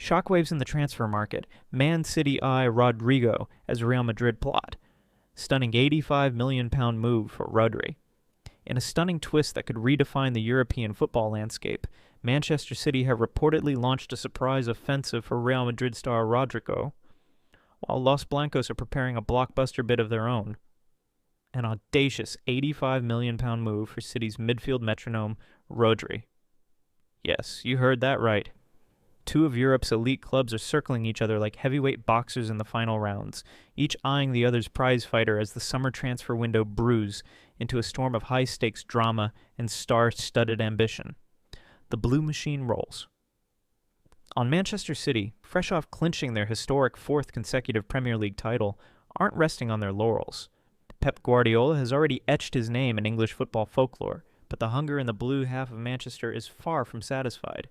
Shockwaves in the transfer market. Man City eye Rodrigo as Real Madrid plot. Stunning £85 million move for Rodri. In a stunning twist that could redefine the European football landscape, Manchester City have reportedly launched a surprise offensive for Real Madrid star Rodrigo, while Los Blancos are preparing a blockbuster bid of their own. An audacious £85 million move for City's midfield metronome, Rodri. Yes, you heard that right. Two of Europe's elite clubs are circling each other like heavyweight boxers in the final rounds, each eyeing the other's prize fighter as the summer transfer window brews into a storm of high-stakes drama and star-studded ambition. The blue machine rolls. On Manchester City, fresh off clinching their historic fourth consecutive Premier League title, aren't resting on their laurels. Pep Guardiola has already etched his name in English football folklore, but the hunger in the blue half of Manchester is far from satisfied.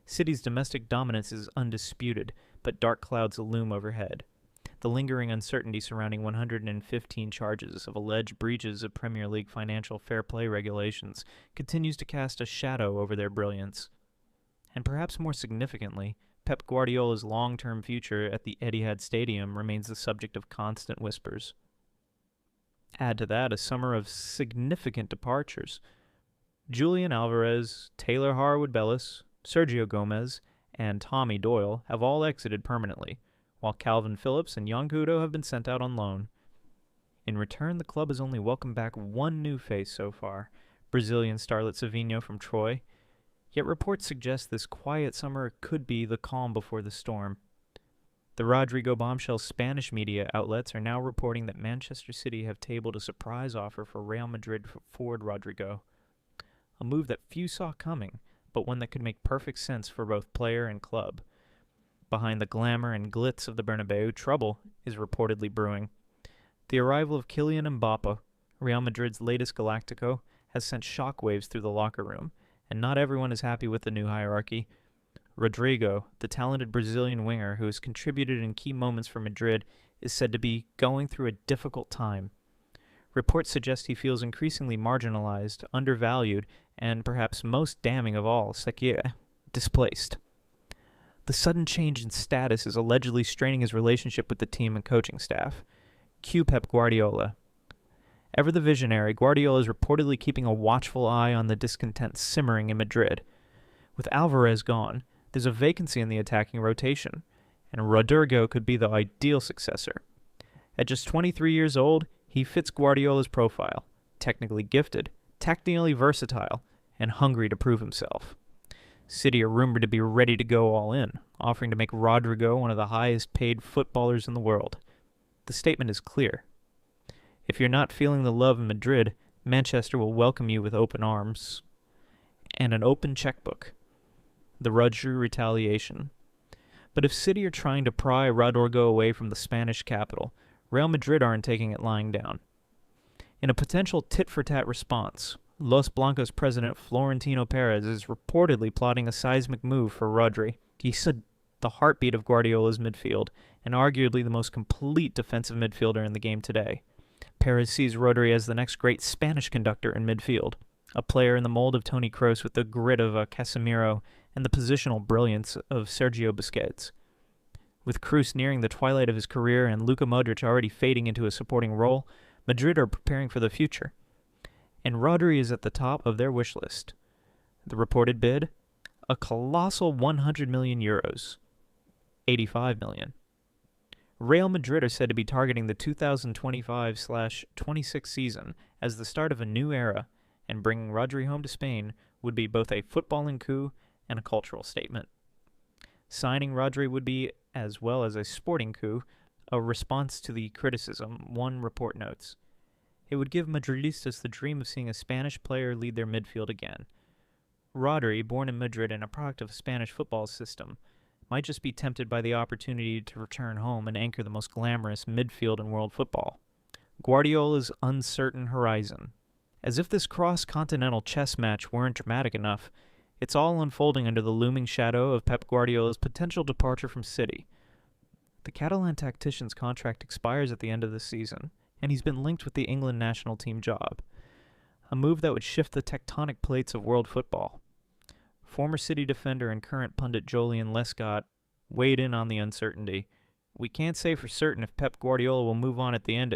City's domestic dominance is undisputed, but dark clouds loom overhead. The lingering uncertainty surrounding 115 charges of alleged breaches of Premier League financial fair play regulations continues to cast a shadow over their brilliance. And perhaps more significantly, Pep Guardiola's long-term future at the Etihad Stadium remains the subject of constant whispers. Add to that a summer of significant departures. Julian Alvarez, Taylor Harwood-Bellis, Sergio Gomez, and Tommy Doyle have all exited permanently, while Calvin Phillips and Jan Kudo have been sent out on loan. In return, the club has only welcomed back one new face so far, Brazilian starlet Savinho from Troy, yet reports suggest this quiet summer could be the calm before the storm. The Rodrigo bombshell Spanish media outlets are now reporting that Manchester City have tabled a surprise offer for Real Madrid forward Rodrigo, a move that few saw coming, but one that could make perfect sense for both player and club. Behind the glamour and glitz of the Bernabeu, trouble is reportedly brewing. The arrival of Kylian Mbappe, Real Madrid's latest Galactico, has sent shockwaves through the locker room, and not everyone is happy with the new hierarchy. Rodrigo, the talented Brazilian winger who has contributed in key moments for Madrid, is said to be going through a difficult time. Reports suggest he feels increasingly marginalized, undervalued, and perhaps most damning of all, Sekir, displaced. The sudden change in status is allegedly straining his relationship with the team and coaching staff. Cue Pep Guardiola. Ever the visionary, Guardiola is reportedly keeping a watchful eye on the discontent simmering in Madrid. With Alvarez gone, there's a vacancy in the attacking rotation, and Rodrigo could be the ideal successor. At just 23 years old, he fits Guardiola's profile, technically gifted, tactically versatile, and hungry to prove himself. City are rumored to be ready to go all in, offering to make Rodrigo one of the highest-paid footballers in the world. The statement is clear. If you're not feeling the love in Madrid, Manchester will welcome you with open arms and an open checkbook. The Rodri retaliation. But if City are trying to pry Rodrigo away from the Spanish capital, Real Madrid aren't taking it lying down. In a potential tit-for-tat response, Los Blancos president Florentino Perez is reportedly plotting a seismic move for Rodri. He's the heartbeat of Guardiola's midfield, and arguably the most complete defensive midfielder in the game today. Perez sees Rodri as the next great Spanish conductor in midfield, a player in the mold of Toni Kroos with the grit of a Casemiro and the positional brilliance of Sergio Busquets. With Kroos nearing the twilight of his career and Luka Modric already fading into a supporting role, Madrid are preparing for the future. And Rodri is at the top of their wish list. The reported bid? A colossal 100 million euros. 85 million. Real Madrid are said to be targeting the 2025/26 season as the start of a new era, and bringing Rodri home to Spain would be both a footballing coup and a cultural statement. Signing Rodri would be, as well as a sporting coup, a response to the criticism, one report notes. It would give Madridistas the dream of seeing a Spanish player lead their midfield again. Rodri, born in Madrid and a product of a Spanish football system, might just be tempted by the opportunity to return home and anchor the most glamorous midfield in world football. Guardiola's uncertain horizon. As if this cross-continental chess match weren't dramatic enough, it's all unfolding under the looming shadow of Pep Guardiola's potential departure from City. The Catalan tactician's contract expires at the end of the season, and he's been linked with the England national team job, a move that would shift the tectonic plates of world football. Former City defender and current pundit Joleon Lescott weighed in on the uncertainty. We can't say for certain if Pep Guardiola will move on at the end